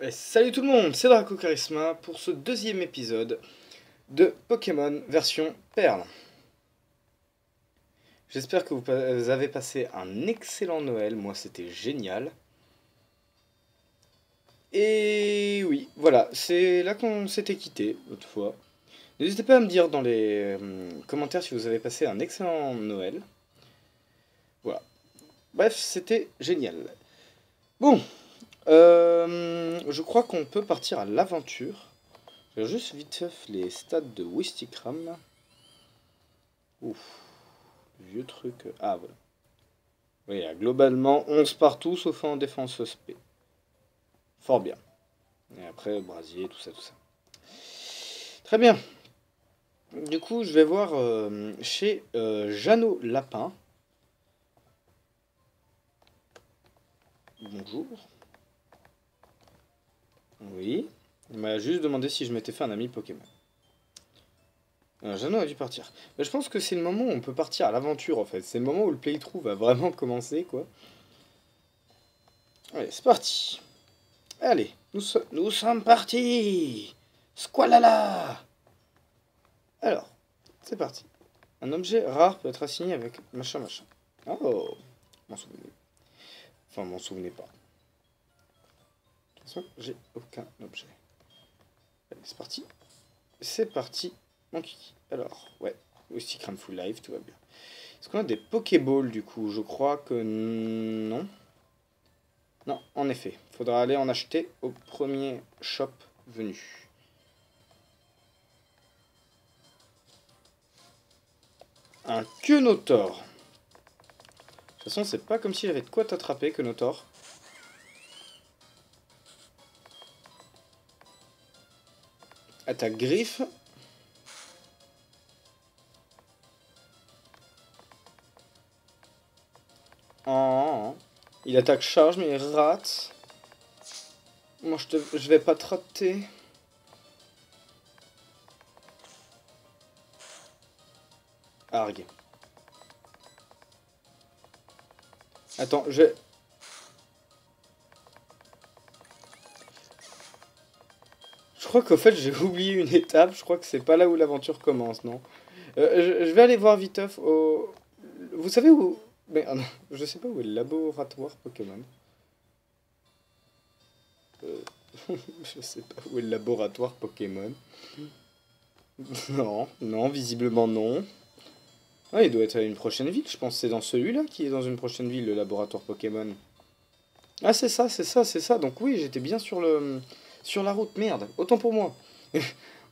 Et salut tout le monde, c'est Draco Charisma pour ce deuxième épisode de Pokémon version Perle. J'espère que vous avez passé un excellent Noël, moi c'était génial. Et oui, voilà, c'est là qu'on s'était quitté l'autre fois. N'hésitez pas à me dire dans les commentaires si vous avez passé un excellent Noël. Voilà. Bref, c'était génial. Bon, je crois qu'on peut partir à l'aventure. Je vais juste vite fait les stats de Wistikram. Ouf, vieux truc. Ah voilà. Oui, globalement 11 partout sauf en défense SP. Fort bien. Et après, brasier, tout ça, tout ça. Très bien. Du coup, je vais voir chez Jeannot Lapin. Bonjour. Oui. Il m'a juste demandé si je m'étais fait un ami Pokémon. Jeannot a dû partir. Mais je pense que c'est le moment où on peut partir à l'aventure en fait. C'est le moment où le playthrough va vraiment commencer quoi. Allez, c'est parti. Allez, nous sommes partis. Squalala. Alors, c'est parti. Un objet rare peut être assigné avec machin machin. Oh, m'en souvenez. Enfin, m'en souvenez pas. De toute façon, j'ai aucun objet. Allez, c'est parti. C'est parti, mon kiki. Alors, ouais, aussi crème full life, tout va bien. Est-ce qu'on a des Pokéballs du coup? Je crois que non. Non, en effet. Faudra aller en acheter au premier shop venu. Un Quenotor. De toute façon, c'est pas comme si j'avais de quoi t'attraper, Quenotor. Attaque griffe. Oh, il attaque charge, mais il rate. Moi, je vais pas te rater. Argue. Attends, Je crois qu'au fait, j'ai oublié une étape. Je crois que c'est pas là où l'aventure commence, non? Je vais aller voir viteuf au... Vous savez où... Mais ah non, je sais pas où est le laboratoire Pokémon. Euh, je sais pas où est le laboratoire Pokémon. Non, non, visiblement non. Ah, il doit être à une prochaine ville. Je pense que c'est dans celui-là qui est dans une prochaine ville, le laboratoire Pokémon. Ah, c'est ça, c'est ça, c'est ça. Donc oui, j'étais bien sur la route. Merde, autant pour moi.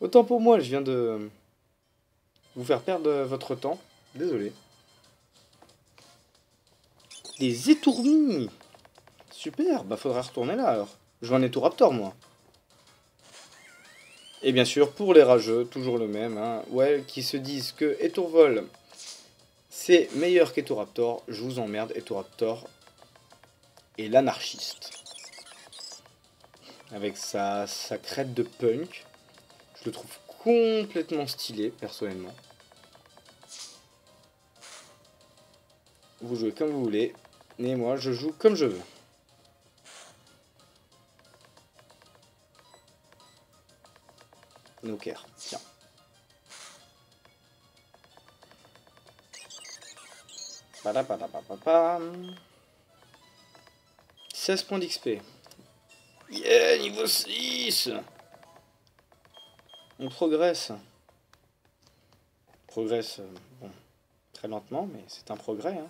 Autant pour moi, je viens de vous faire perdre votre temps. Désolé. Des étournis. Super, bah faudra retourner là alors. Je veux un Étouraptor moi. Et bien sûr, pour les rageux, toujours le même, hein, ouais, qui se disent que Étourvol, c'est meilleur qu'Étouraptor, je vous emmerde, Étouraptor est l'anarchiste. Avec sa crête de punk, je le trouve complètement stylé, personnellement. Vous jouez comme vous voulez, et moi je joue comme je veux. Noker, tiens. Padapapapapam. 16 points d'XP. Yeah, niveau 6. On progresse. On progresse, bon, très lentement, mais c'est un progrès. Hein.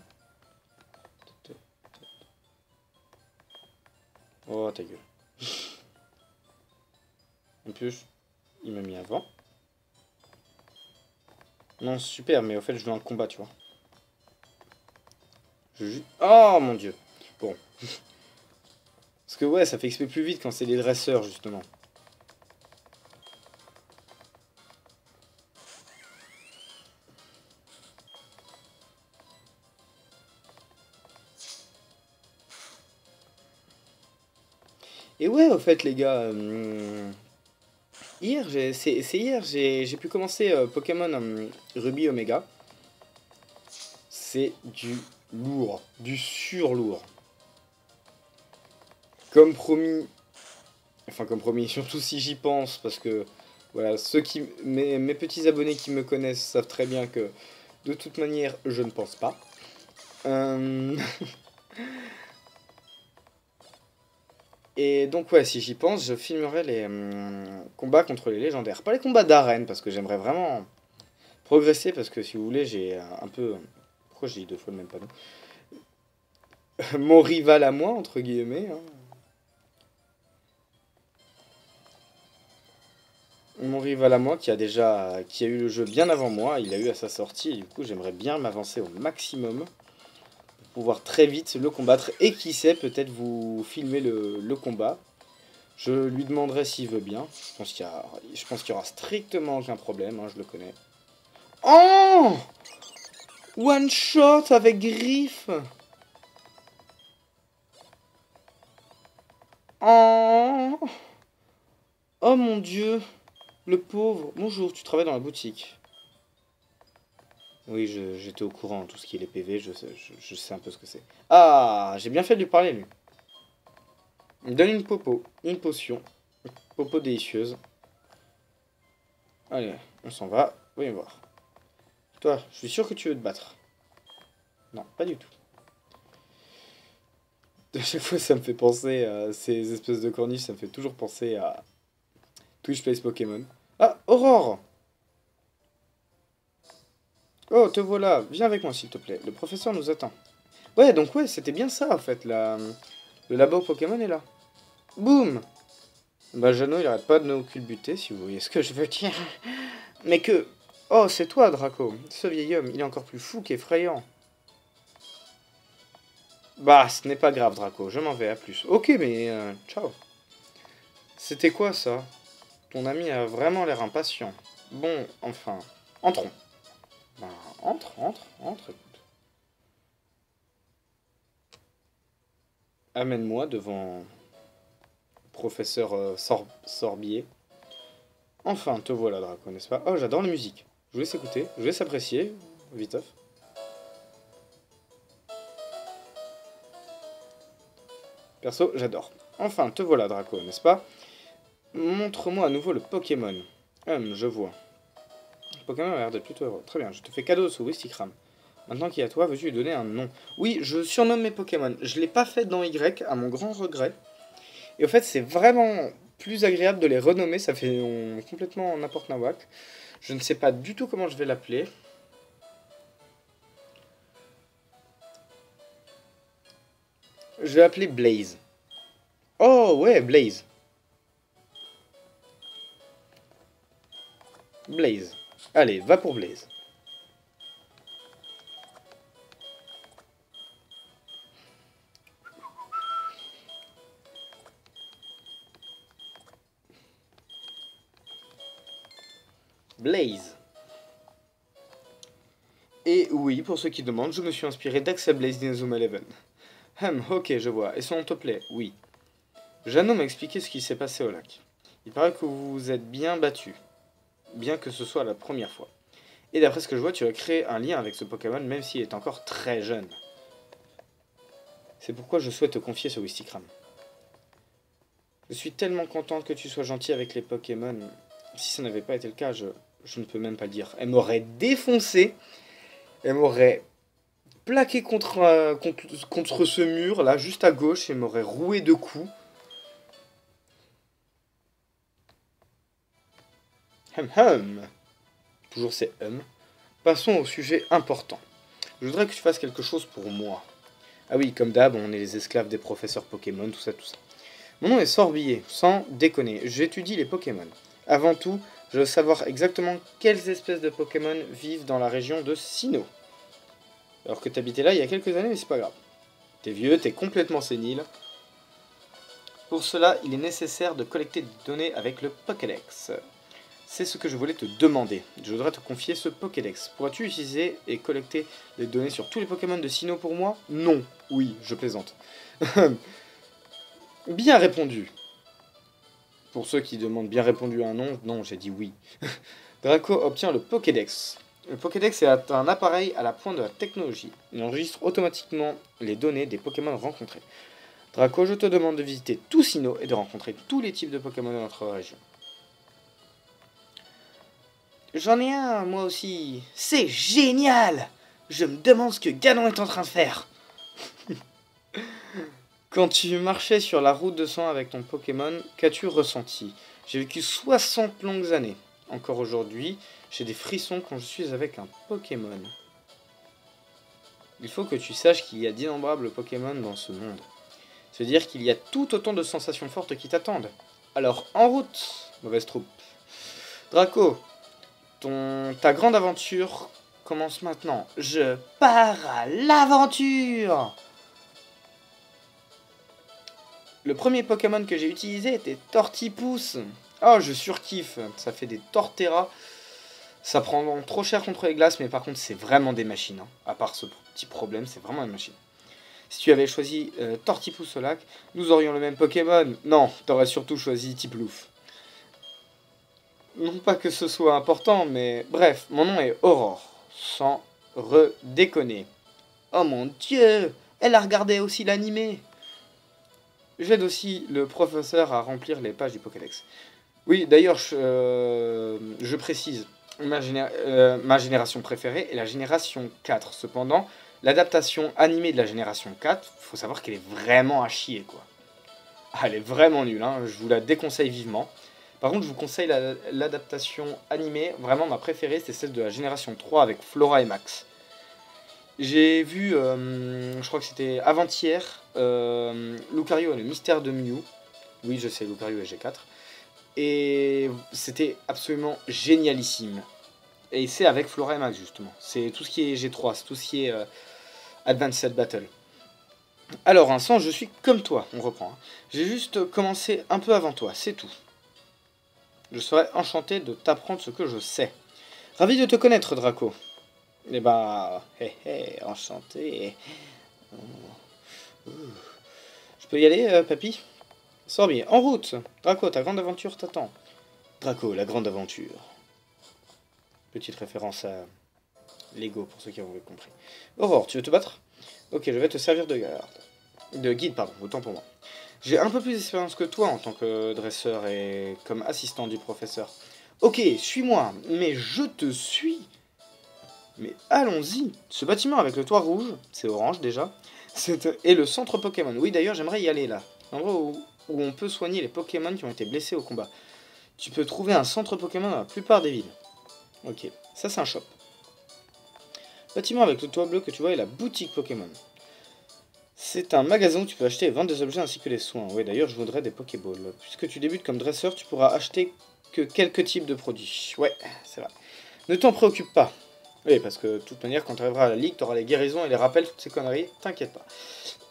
Oh, ta gueule. En plus, il m'a mis avant. Non, super, mais au fait, je veux un combat, tu vois. Oh, mon dieu. Bon. Parce que ouais, ça fait XP plus vite quand c'est les dresseurs, justement. Et ouais, au fait, les gars, hier, c'est hier, j'ai pu commencer Pokémon Ruby Omega. C'est du lourd, du surlourd. Comme promis, Enfin, comme promis, surtout si j'y pense, parce que, voilà, mes petits abonnés qui me connaissent savent très bien que, de toute manière, je ne pense pas. Euh, Et donc, ouais, si j'y pense, je filmerai les combats contre les légendaires. Pas les combats d'arène, parce que j'aimerais vraiment progresser, parce que si vous voulez, j'ai un peu... Pourquoi j'ai dit deux fois le même panneau? Mon rival à moi, entre guillemets. Hein. Mon rival à moi, qui a eu le jeu bien avant moi, il a eu à sa sortie, et du coup, j'aimerais bien m'avancer au maximum pour pouvoir très vite le combattre, et qui sait, peut-être vous filmer le combat. Je lui demanderai s'il veut bien. Je pense qu'il y aura strictement aucun problème, hein, je le connais. Oh! One shot avec griffe. Oh! Oh mon dieu. Le pauvre. Bonjour, tu travailles dans la boutique. Oui, j'étais au courant, tout ce qui est les PV, je sais un peu ce que c'est. Ah, j'ai bien fait de lui parler, lui. Il me donne une potion. Une popo délicieuse. Allez, on s'en va. Voyons voir. Toi, je suis sûr que tu veux te battre. Non, pas du tout. À chaque fois, ça me fait penser à ces espèces de corniches, ça me fait toujours penser à Twitch Plays Pokémon. Ah, Aurore! Oh, te voilà, viens avec moi s'il te plaît, le professeur nous attend. Ouais, donc ouais, c'était bien ça en fait, le labo Pokémon est là. Boum! Bah, Jeannot, il arrête pas de nous culbuter, si vous voyez ce que je veux dire. Mais que... Oh, c'est toi, Draco. Ce vieil homme, il est encore plus fou qu'effrayant. Bah, ce n'est pas grave, Draco, je m'en vais, à plus. Ok, mais... ciao. C'était quoi, ça? Ton ami a vraiment l'air impatient. Bon, enfin, entrons. Ben, entre, écoute. Amène-moi devant professeur Sorbier. Enfin, te voilà, Draco, n'est-ce pas? Oh, j'adore la musique. Je vous laisse écouter, je vous laisse apprécier, viteuf. Perso, j'adore. Enfin, te voilà, Draco, n'est-ce pas? Montre-moi à nouveau le Pokémon. Je vois. Le Pokémon a l'air d'être plutôt heureux. Très bien, je te fais cadeau de ce Wistikram. Maintenant qu'il est à toi, veux-tu lui donner un nom? Oui, je surnomme mes Pokémon. Je ne l'ai pas fait dans Y, à mon grand regret. Et au fait, c'est vraiment plus agréable de les renommer. Ça fait complètement n'importe nawak. Je ne sais pas du tout comment je vais l'appeler. Je vais l'appeler Blaze. Oh ouais, Blaze. Blaze. Allez, va pour Blaze. Blaze. Et oui, pour ceux qui demandent, je me suis inspiré d'Axel Blaze d'Inazuma Eleven. Ok, je vois. Et son nom te plaît? Oui. Jeannot m'a expliqué ce qui s'est passé au lac. Il paraît que vous vous êtes bien battu, bien que ce soit la première fois. Et d'après ce que je vois, tu as créé un lien avec ce Pokémon même s'il est encore très jeune. C'est pourquoi je souhaite te confier ce Wistikram. Je suis tellement contente que tu sois gentil avec les Pokémon. Si ça n'avait pas été le cas, je ne peux même pas le dire. Elle m'aurait défoncé. Elle m'aurait plaqué contre ce mur, là, juste à gauche, et m'aurait roué de coups. Toujours c'est Passons au sujet important. Je voudrais que tu fasses quelque chose pour moi. Ah oui, comme d'hab, on est les esclaves des professeurs Pokémon, tout ça, tout ça. Mon nom est Sorbier, sans déconner. J'étudie les Pokémon. Avant tout, je veux savoir exactement quelles espèces de Pokémon vivent dans la région de Sinnoh. Alors que t'habitais là il y a quelques années, mais c'est pas grave. T'es vieux, t'es complètement sénile. Pour cela, il est nécessaire de collecter des données avec le Pokédex. C'est ce que je voulais te demander. Je voudrais te confier ce Pokédex. Pourras-tu utiliser et collecter les données sur tous les Pokémon de Sinnoh pour moi? Non. Oui, je plaisante. Bien répondu. Pour ceux qui demandent bien répondu à un non, non, j'ai dit oui. Draco obtient le Pokédex. Le Pokédex est un appareil à la pointe de la technologie. Il enregistre automatiquement les données des Pokémon rencontrés. Draco, je te demande de visiter tout Sinnoh et de rencontrer tous les types de Pokémon de notre région. J'en ai un, moi aussi. C'est génial! Je me demande ce que Ganon est en train de faire. Quand tu marchais sur la route de sang avec ton Pokémon, qu'as-tu ressenti? J'ai vécu 60 longues années. Encore aujourd'hui, j'ai des frissons quand je suis avec un Pokémon. Il faut que tu saches qu'il y a d'innombrables Pokémon dans ce monde. C'est-à-dire qu'il y a tout autant de sensations fortes qui t'attendent. Alors, en route, mauvaise troupe. Draco, ta grande aventure commence maintenant. Je pars à l'aventure! Le premier Pokémon que j'ai utilisé était Tortipousse. Oh, je surkiffe. Ça fait des Torterra. Ça prend donc trop cher contre les glaces, mais par contre, c'est vraiment des machines. Hein. À part ce petit problème, c'est vraiment une machine. Si tu avais choisi Tortipousse au lac, nous aurions le même Pokémon. Non, t'aurais surtout choisi Tiplouf. Non pas que ce soit important, mais bref, mon nom est Aurore. Sans redéconner. Oh mon dieu, elle a regardé aussi l'animé. J'aide aussi le professeur à remplir les pages du Pokédex. Oui, d'ailleurs, je précise, ma génération préférée est la génération 4. Cependant, l'adaptation animée de la génération 4, faut savoir qu'elle est vraiment à chier, quoi. Ah, elle est vraiment nulle, hein, je vous la déconseille vivement. Par contre, je vous conseille l'adaptation animée. Vraiment, ma préférée, c'est celle de la génération 3 avec Flora et Max. J'ai vu, je crois que c'était avant-hier, Lucario et le mystère de Mew. Oui, je sais, Lucario et G4. Et c'était absolument génialissime. Et c'est avec Flora et Max, justement. C'est tout ce qui est G3, c'est tout ce qui est Advanced Battle. Alors, Vincent, je suis comme toi, on reprend. Hein. J'ai juste commencé un peu avant toi, c'est tout. Je serais enchanté de t'apprendre ce que je sais. Ravi de te connaître, Draco. Eh ben, enchanté. Je peux y aller, papy? Sorbi, en route. Draco, ta grande aventure t'attend. Draco, la grande aventure. Petite référence à Lego, pour ceux qui ont compris. Aurore, tu veux te battre? Ok, je vais te servir de garde. De guide, pardon, autant pour moi. J'ai un peu plus d'expérience que toi en tant que dresseur et comme assistant du professeur. Ok, suis-moi, mais je te suis. Mais allons-y. Ce bâtiment avec le toit rouge, c'est orange déjà, et le centre Pokémon. Oui, d'ailleurs, j'aimerais y aller là. L'endroit où on peut soigner les Pokémon qui ont été blessés au combat. Tu peux trouver un centre Pokémon dans la plupart des villes. Ok, ça c'est un shop. Bâtiment avec le toit bleu que tu vois est la boutique Pokémon. C'est un magasin où tu peux acheter et vendre des objets ainsi que des soins. Oui, d'ailleurs, je voudrais des Pokéballs. Puisque tu débutes comme dresseur, tu pourras acheter que quelques types de produits. Ouais, c'est vrai. Ne t'en préoccupe pas. Oui, parce que de toute manière, quand tu arriveras à la ligue, tu auras les guérisons et les rappels, toutes ces conneries. T'inquiète pas.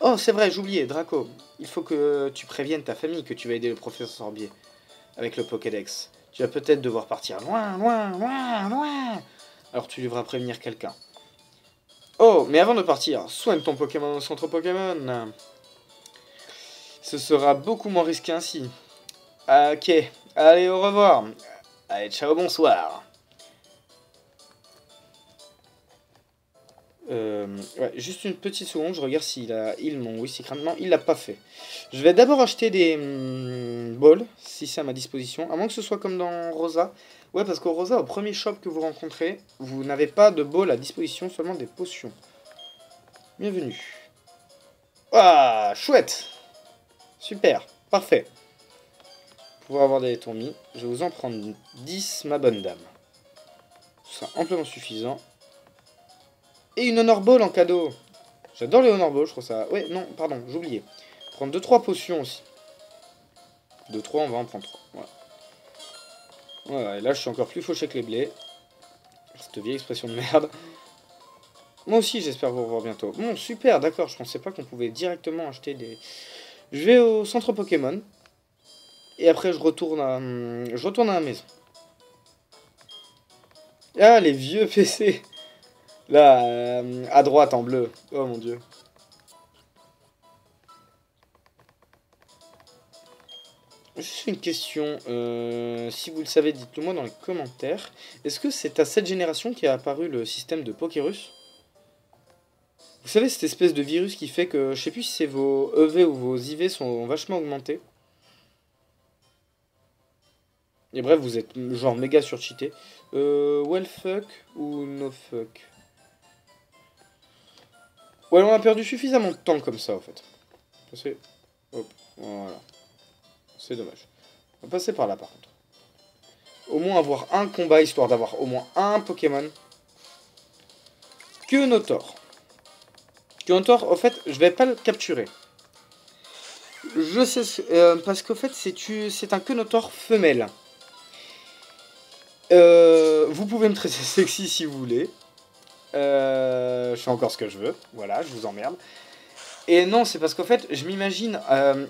Oh, c'est vrai, j'oubliais, Draco. Il faut que tu préviennes ta famille que tu vas aider le professeur Sorbier avec le Pokédex. Tu vas peut-être devoir partir loin, loin, loin, loin. Alors tu devras prévenir quelqu'un. Oh, mais avant de partir, soigne ton Pokémon au centre Pokémon. Ce sera beaucoup moins risqué ainsi. Ok, allez, au revoir. Allez, ciao, bonsoir. Ouais, juste une petite seconde, je regarde s'il a heal mon Wistikram. Non, il l'a pas fait. Je vais d'abord acheter des balls, si c'est à ma disposition. À moins que ce soit comme dans Rosa. Ouais, parce qu'au Rosa, au premier shop que vous rencontrez, vous n'avez pas de balls à disposition, seulement des potions. Bienvenue. Ah, chouette. Super, parfait. Pour avoir des tourmis, je vais vous en prendre 10, ma bonne dame. Ce sera amplement suffisant. Et une Honor Ball en cadeau. J'adore les Honor Ball, je trouve ça... Ouais, non, pardon, j'oubliais. Prendre 2-3 potions aussi. 2-3, on va en prendre 3. Voilà. Voilà, et là, je suis encore plus fauché que les blés. Cette vieille expression de merde. Moi aussi, j'espère vous revoir bientôt. Bon, super, d'accord, je pensais pas qu'on pouvait directement acheter des... Je vais au centre Pokémon. Et après, je retourne à la maison. Ah, les vieux PC. Là, à droite, en bleu. Oh mon dieu. Juste une question. Si vous le savez, dites-le moi dans les commentaires. Est-ce que c'est à cette génération qu'est apparu le système de Pokérus? Vous savez, cette espèce de virus qui fait que, je sais plus si c'est vos EV ou vos IV sont vachement augmentés. Et bref, vous êtes genre méga surcheaté. Well fuck ou no fuck? Ouais, on a perdu suffisamment de temps comme ça, en fait. Passer. Hop, voilà. C'est dommage. On va passer par là, par contre. Au moins avoir un combat, histoire d'avoir au moins un Pokémon. Quenotor. Quenotor, en fait, je vais pas le capturer. Je sais, parce qu'en fait, c'est un Quenotor femelle. Vous pouvez me traiter sexy si vous voulez. Je fais encore ce que je veux. Voilà, je vous emmerde. Et non, c'est parce qu'en fait, je m'imagine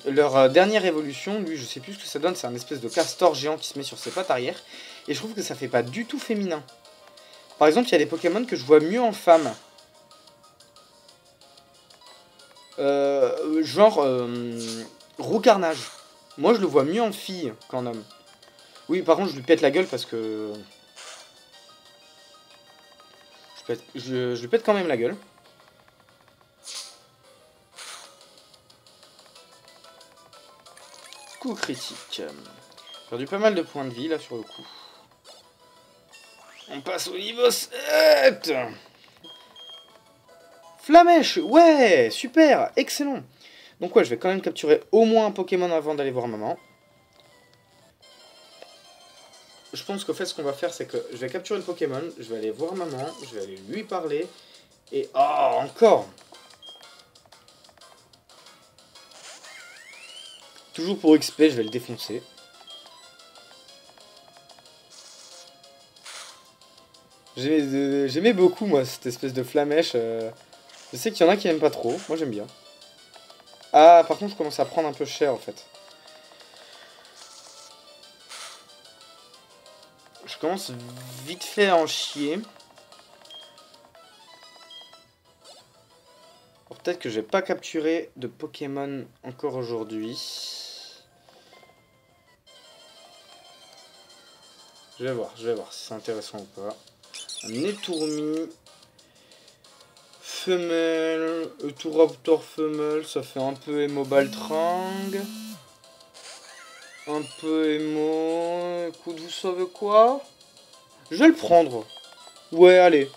leur dernière évolution. Lui, je sais plus ce que ça donne. C'est un espèce de castor géant qui se met sur ses pattes arrière. Et je trouve que ça fait pas du tout féminin. Par exemple, il y a des Pokémon que je vois mieux en femme. Genre Roucarnage. Moi, je le vois mieux en fille qu'en homme. Oui, par contre, je lui pète la gueule parce que... Je lui pète quand même la gueule. Coup critique. J'ai perdu pas mal de points de vie, là, sur le coup. On passe au niveau 7. Flamèche, ouais, super, excellent. Donc ouais, je vais quand même capturer au moins un Pokémon avant d'aller voir maman. Je pense qu'au fait, ce qu'on va faire, c'est que je vais capturer le Pokémon, je vais aller voir maman, je vais aller lui parler, et... Oh, encore! Toujours pour XP, je vais le défoncer. J'aimais beaucoup, moi, cette espèce de flamèche. Je sais qu'il y en a qui n'aiment pas trop, moi j'aime bien. Ah, par contre, je commence à prendre un peu cher, en fait. Je commence vite fait à en chier. Peut-être que je vais pas capturer de Pokémon encore aujourd'hui. Je vais voir si c'est intéressant ou pas. Un Netourmi. Femelle. Eutoraptor femelle, ça fait un peu émo Baltrang. Un peu émo. Écoute, vous savez quoi? Je vais le prendre. Ouais, allez.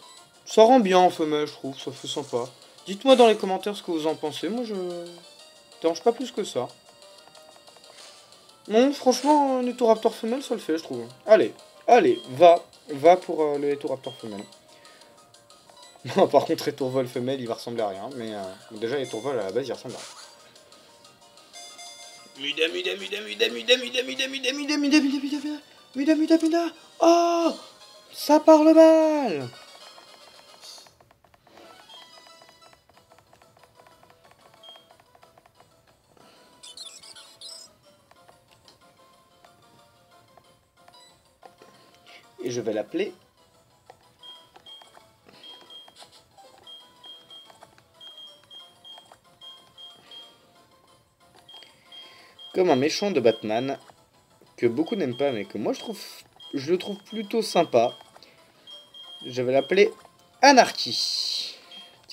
Ça rend bien en femelle, je trouve, ça fait sympa. Dites-moi dans les commentaires ce que vous en pensez. Moi, je dérange pas plus que ça. Non, franchement, un Eutoraptor femelle, ça le fait, je trouve. Allez, allez, va pour le Eutoraptor femelle. Par contre, Étourvol femelle, il va ressembler à rien. Mais déjà, Étourvol, à la base, il ressemble à rien. Muda. Oh, ça parle mal. Et je vais l'appeler comme un méchant de Batman que beaucoup n'aiment pas, mais que moi je le trouve plutôt sympa. Je vais l'appeler Anarchy. Si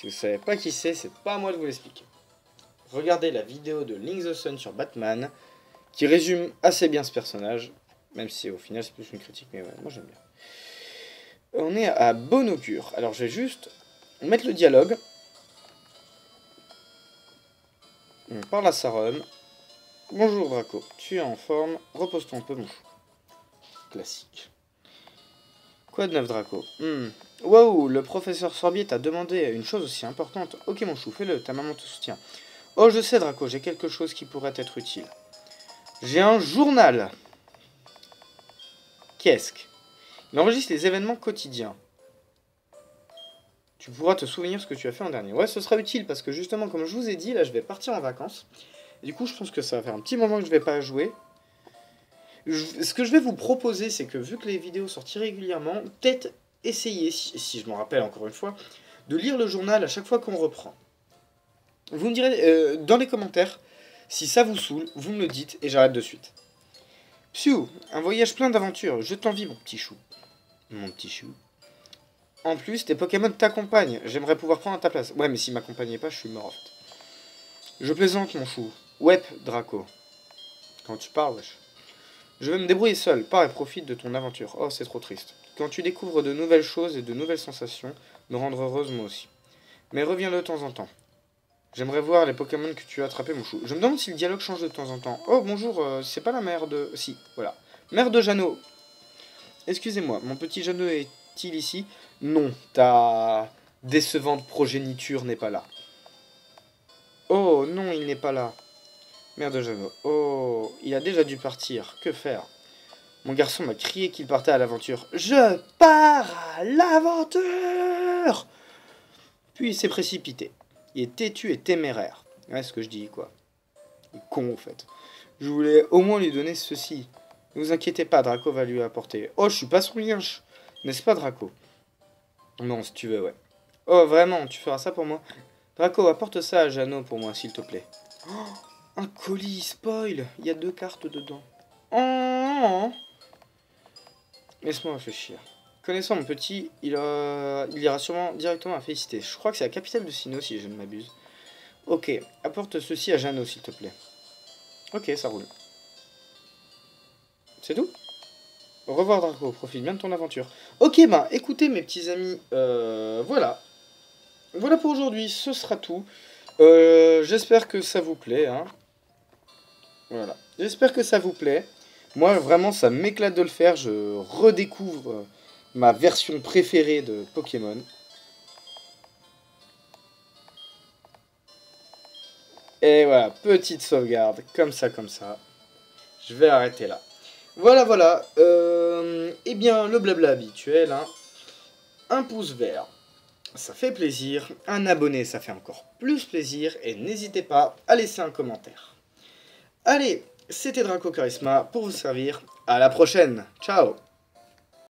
vous savez pas qui c'est pas à moi de vous l'expliquer. Regardez la vidéo de Link the Sun sur Batman, qui résume assez bien ce personnage, même si au final c'est plus une critique, mais ouais, moi j'aime bien. On est à bon augure. Alors je vais juste mettre le dialogue. On parle à Sarum. Bonjour Draco, tu es en forme, repose-toi un peu mon chou. Classique. Quoi de neuf Draco? Waouh, le professeur Sorbier t'a demandé une chose aussi importante. Ok mon chou, fais-le, ta maman te soutient. Oh je sais Draco, j'ai quelque chose qui pourrait être utile. J'ai un journal. Qu'est-ce que? Il enregistre les événements quotidiens. Tu pourras te souvenir ce que tu as fait en dernier. Ouais, ce sera utile parce que justement, comme je vous ai dit, là je vais partir en vacances. Du coup, je pense que ça va faire un petit moment que je vais pas jouer. Ce que je vais vous proposer, c'est que vu que les vidéos sortent irrégulièrement, peut-être essayer, si je m'en rappelle encore une fois, de lire le journal à chaque fois qu'on reprend. Vous me direz dans les commentaires si ça vous saoule, vous me le dites et j'arrête de suite. Psiou, un voyage plein d'aventures, je t'envie mon petit chou. Mon petit chou. En plus, tes Pokémon t'accompagnent. J'aimerais pouvoir prendre ta place. Ouais, mais s'ils m'accompagnaient pas, je suis mort, en fait. Je plaisante, mon chou. Ouais, Draco. Quand tu parles, wesh. Je vais me débrouiller seul. Pars et profite de ton aventure. Oh, c'est trop triste. Quand tu découvres de nouvelles choses et de nouvelles sensations, me rendre heureuse, moi aussi. Mais reviens de temps en temps. J'aimerais voir les Pokémon que tu as attrapés, mon chou. Je me demande si le dialogue change de temps en temps. Oh, bonjour, c'est pas la mère de... Si, voilà. Mère de Jeannot. Excusez-moi, mon petit Jeannot est-il ici? Non, ta décevante progéniture n'est pas là. Oh, non, il n'est pas là. Mère de Jeannot. Oh, il a déjà dû partir. Que faire? Mon garçon m'a crié qu'il partait à l'aventure. Je pars à l'aventure! Puis il s'est précipité. Il est têtu et téméraire. Ouais, ce que je dis, quoi. Il est con, en fait. Je voulais au moins lui donner ceci. Ne vous inquiétez pas, Draco va lui apporter. Oh, je suis pas son lienche. N'est-ce pas, Draco? Non, si tu veux, ouais. Oh, vraiment, tu feras ça pour moi? Draco, apporte ça à Jeannot pour moi, s'il te plaît. Oh, un colis, spoil. Il y a 2 cartes dedans. Oh, laisse-moi réfléchir. Connaissant mon petit, il ira sûrement directement à féliciter. Je crois que c'est la capitale de Sinnoh, si je ne m'abuse. Ok, apporte ceci à Jeannot, s'il te plaît. Ok, ça roule. C'est tout? Au revoir, Draco. Profite bien de ton aventure. Ok, ben, écoutez, mes petits amis, voilà. Voilà pour aujourd'hui, ce sera tout. J'espère que ça vous plaît, hein. Voilà. J'espère que ça vous plaît. Moi, vraiment, ça m'éclate de le faire. Je redécouvre ma version préférée de Pokémon. Et voilà, petite sauvegarde, comme ça, comme ça. Je vais arrêter là. Voilà, voilà. Eh bien, le blabla habituel, hein. Un pouce vert, ça fait plaisir. Un abonné, ça fait encore plus plaisir. Et n'hésitez pas à laisser un commentaire. Allez, c'était Draco Charisma pour vous servir. À la prochaine. Ciao.